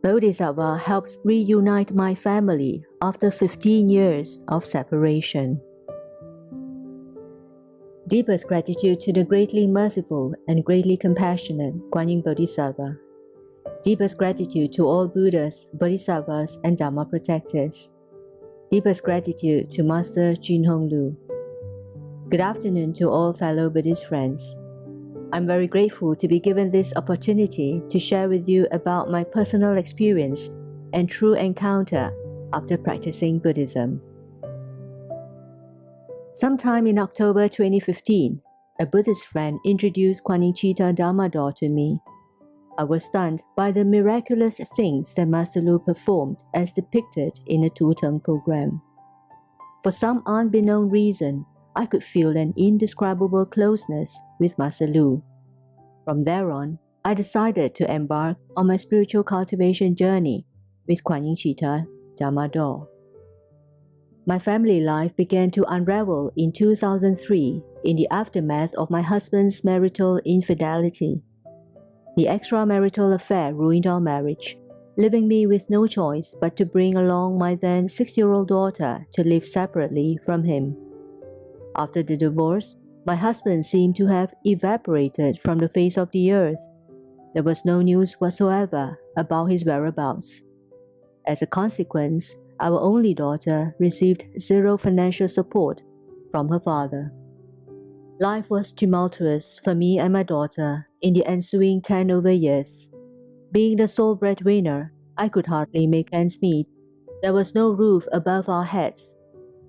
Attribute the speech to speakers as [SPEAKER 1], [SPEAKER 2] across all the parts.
[SPEAKER 1] Bodhisattva helps reunite my family after 15 years of separation. Deepest gratitude to the greatly merciful and greatly compassionate Kuan Yin Bodhisattva. Deepest gratitude to all Buddhas, Bodhisattvas, and Dharma protectors. Deepest gratitude to Master Jinhong Lu. Good afternoon to all fellow Buddhist friends. I'm very grateful to be given this opportunity to share with you about my personal experience and true encounter after practicing Buddhism. Sometime in October 2015, a Buddhist friend introduced Kuan Yin Chita Dharma Door to me. I was stunned by the miraculous things that Master Lu performed as depicted in a two-tongue program. For some unbeknown reason, I could feel an indescribable closeness with Master Lu. From there on, I decided to embark on my spiritual cultivation journey with Kuan Yin Chita Dharma Door. My family life began to unravel in 2003 in the aftermath of my husband's marital infidelity. The extramarital affair ruined our marriage, leaving me with no choice but to bring along my then 6-year-old daughter to live separately from him. After the divorce, my husband seemed to have evaporated from the face of the earth. There was no news whatsoever about his whereabouts. As a consequence, our only daughter received zero financial support from her father. Life was tumultuous for me and my daughter in the ensuing 10 over years. Being the sole breadwinner, I could hardly make ends meet. There was no roof above our heads.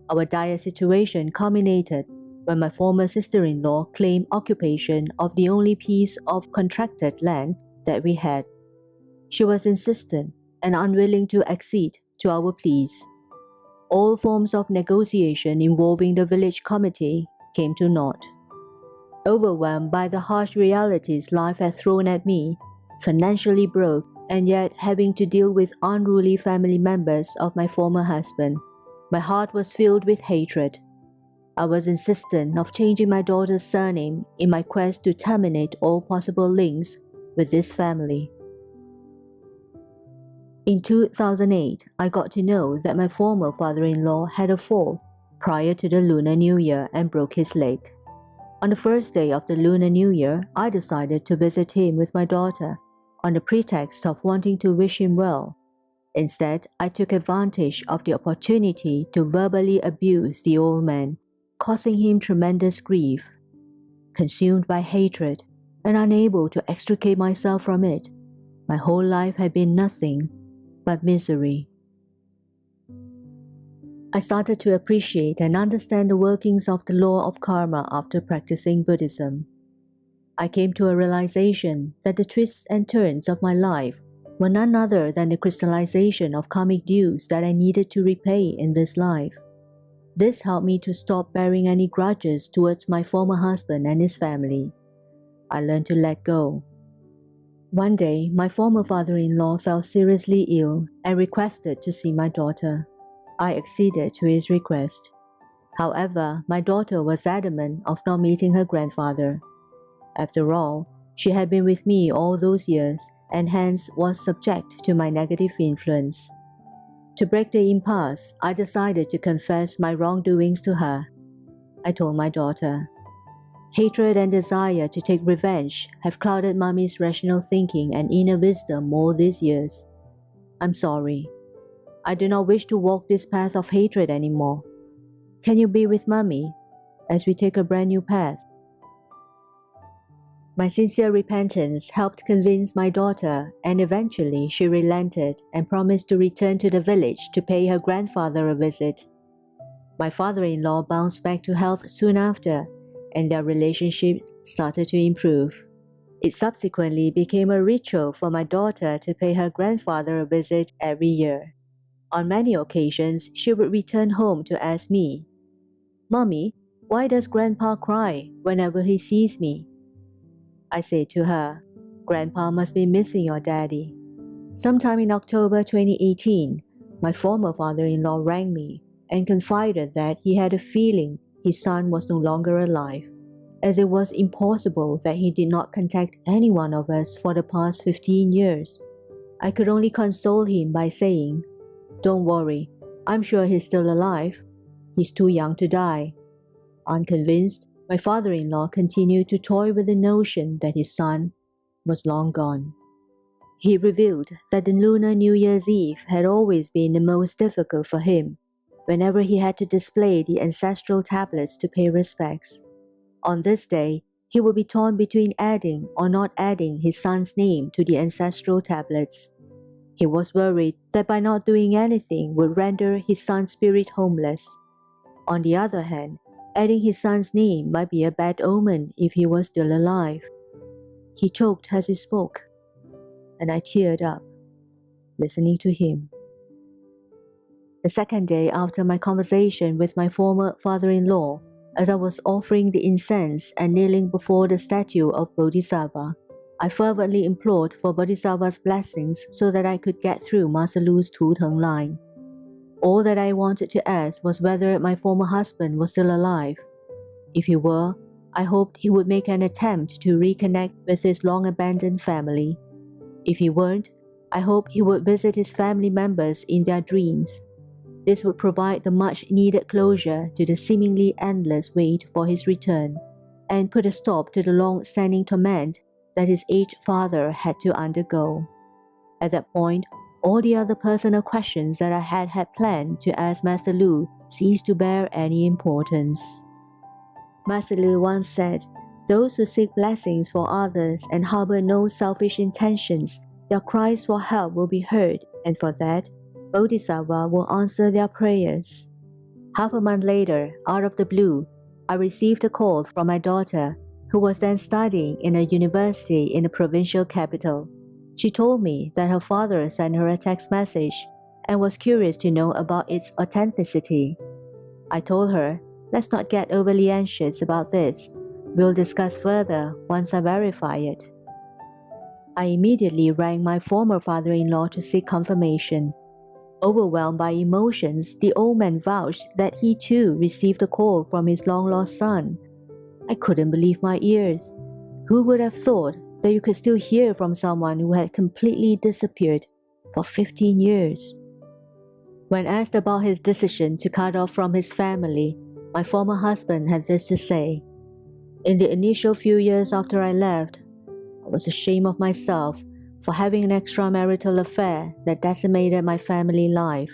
[SPEAKER 1] Our dire situation culminated when my former sister-in-law claimed occupation of the only piece of contracted land that we had. She was insistent and unwilling to accede to our pleas. All forms of negotiation involving the village committee came to naught. Overwhelmed by the harsh realities life had thrown at me, financially broke and yet having to deal with unruly family members of my former husband, my heart was filled with hatred. I was insistent of changing my daughter's surname in my quest to terminate all possible links with this family. In 2008, I got to know that my former father-in-law had a fall prior to the Lunar New Year and broke his leg. On the first day of the Lunar New Year, I decided to visit him with my daughter on the pretext of wanting to wish him well. Instead, I took advantage of the opportunity to verbally abuse the old man, causing him tremendous grief. Consumed by hatred and unable to extricate myself from it, my whole life had been nothing but misery. I started to appreciate and understand the workings of the law of karma after practicing Buddhism. I came to a realization that the twists and turns of my life were none other than the crystallization of karmic dues that I needed to repay in this life. This helped me to stop bearing any grudges towards my former husband and his family. I learned to let go. One day, my former father-in-law fell seriously ill and requested to see my daughter. I acceded to his request. However, my daughter was adamant of not meeting her grandfather. After all, she had been with me all those years and hence was subject to my negative influence. To break the impasse, I decided to confess my wrongdoings to her. I told my daughter, "Hatred and desire to take revenge have clouded Mommy's rational thinking and inner wisdom all these years. I'm sorry. I do not wish to walk this path of hatred anymore. Can you be with Mommy as we take a brand new path?" My sincere repentance helped convince my daughter, and eventually she relented and promised to return to the village to pay her grandfather a visit. My father-in-law bounced back to health soon after, and their relationship started to improve. It subsequently became a ritual for my daughter to pay her grandfather a visit every year. On many occasions, she would return home to ask me, "Mommy, why does Grandpa cry whenever he sees me?" I said to her, "Grandpa must be missing your daddy." Sometime in October 2018, my former father-in-law rang me and confided that he had a feeling his son was no longer alive, as it was impossible that he did not contact any one of us for the past 15 years. I could only console him by saying, "Don't worry, I'm sure he's still alive. He's too young to die." Unconvinced, my father-in-law continued to toy with the notion that his son was long gone. He revealed that the Lunar New Year's Eve had always been the most difficult for him, whenever he had to display the ancestral tablets to pay respects. On this day, he would be torn between adding or not adding his son's name to the ancestral tablets. He was worried that by not doing anything would render his son's spirit homeless. On the other hand, adding his son's name might be a bad omen if he was still alive. He choked as he spoke, and I teared up, listening to him. The second day after my conversation with my former father-in-law, as I was offering the incense and kneeling before the statue of Bodhisattva, I fervently implored for Bodhisattva's blessings so that I could get through Master Lu's Tu-Teng line. All that I wanted to ask was whether my former husband was still alive. If he were, I hoped he would make an attempt to reconnect with his long-abandoned family. If he weren't, I hoped he would visit his family members in their dreams. This would provide the much-needed closure to the seemingly endless wait for his return, and put a stop to the long-standing torment that his aged father had to undergo. At that point, all the other personal questions that I had planned to ask Master Lu ceased to bear any importance. Master Lu once said, "Those who seek blessings for others and harbor no selfish intentions, their cries for help will be heard, and for that, Bodhisattva will answer their prayers." Half a month later, out of the blue, I received a call from my daughter, who was then studying in a university in the provincial capital. She told me that her father sent her a text message and was curious to know about its authenticity. I told her, "Let's not get overly anxious about this. We'll discuss further once I verify it." I immediately rang my former father-in-law to seek confirmation. Overwhelmed by emotions, the old man vouched that he too received a call from his long-lost son. I couldn't believe my ears. Who would have thought that you could still hear from someone who had completely disappeared for 15 years? When asked about his decision to cut off from his family, my former husband had this to say, "In the initial few years after I left, I was ashamed of myself for having an extramarital affair that decimated my family life.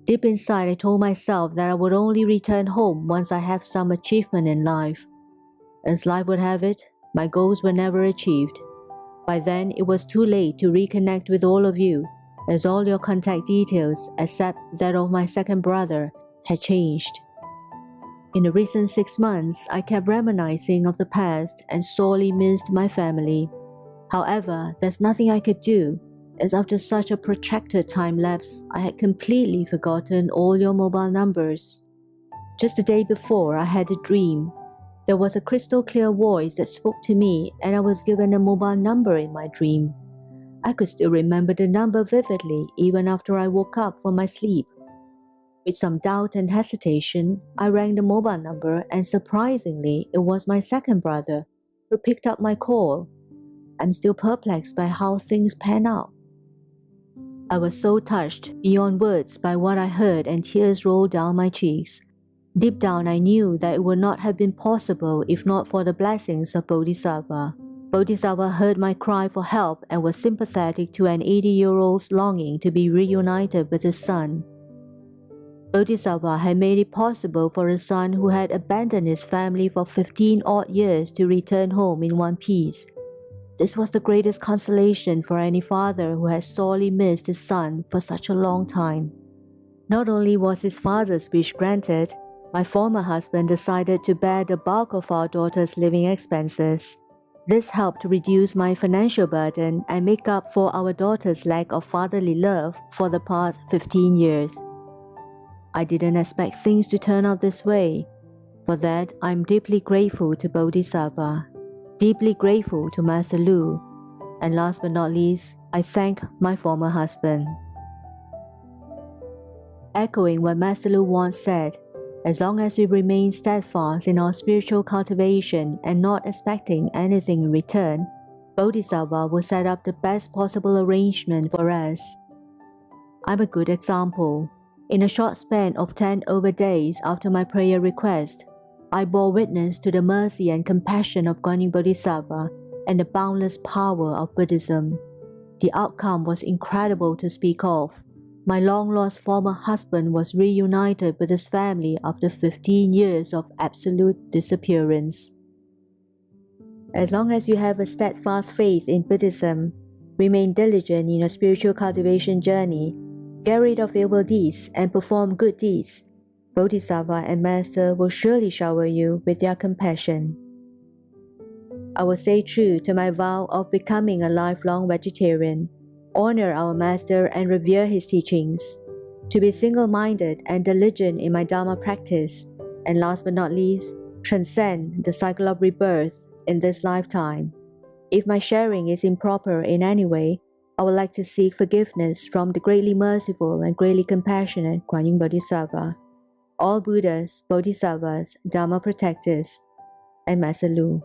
[SPEAKER 1] Deep inside, I told myself that I would only return home once I have some achievement in life. As life would have it, my goals were never achieved. By then, it was too late to reconnect with all of you, as all your contact details, except that of my second brother, had changed. In the recent 6 months, I kept reminiscing of the past and sorely missed my family. However, there's nothing I could do, as after such a protracted time lapse, I had completely forgotten all your mobile numbers. Just the day before, I had a dream. There was a crystal clear voice that spoke to me, and I was given a mobile number in my dream. I could still remember the number vividly even after I woke up from my sleep. With some doubt and hesitation, I rang the mobile number, and surprisingly, it was my second brother who picked up my call. I'm still perplexed by how things pan out. I was so touched beyond words by what I heard, and tears rolled down my cheeks. Deep down, I knew that it would not have been possible if not for the blessings of Bodhisattva. Bodhisattva heard my cry for help and was sympathetic to an 80-year-old's longing to be reunited with his son. Bodhisattva had made it possible for a son who had abandoned his family for 15 odd years to return home in one piece. This was the greatest consolation for any father who had sorely missed his son for such a long time. Not only was his father's wish granted, my former husband decided to bear the bulk of our daughter's living expenses. This helped to reduce my financial burden and make up for our daughter's lack of fatherly love for the past 15 years. I didn't expect things to turn out this way. For that, I'm deeply grateful to Bodhisattva, deeply grateful to Master Lu, and last but not least, I thank my former husband. Echoing what Master Lu once said, as long as we remain steadfast in our spiritual cultivation and not expecting anything in return, Bodhisattva will set up the best possible arrangement for us. I'm a good example. In a short span of 10 over days after my prayer request, I bore witness to the mercy and compassion of Guanyin Bodhisattva and the boundless power of Buddhism. The outcome was incredible to speak of. My long-lost former husband was reunited with his family after 15 years of absolute disappearance. As long as you have a steadfast faith in Buddhism, remain diligent in your spiritual cultivation journey, get rid of evil deeds and perform good deeds, Bodhisattva and Master will surely shower you with their compassion. I will stay true to my vow of becoming a lifelong vegetarian, honor our Master and revere his teachings, to be single-minded and diligent in my Dharma practice, and last but not least, transcend the cycle of rebirth in this lifetime. If my sharing is improper in any way, I would like to seek forgiveness from the greatly merciful and greatly compassionate Guanyin Bodhisattva, all Buddhas, Bodhisattvas, Dharma protectors, and Master Lu.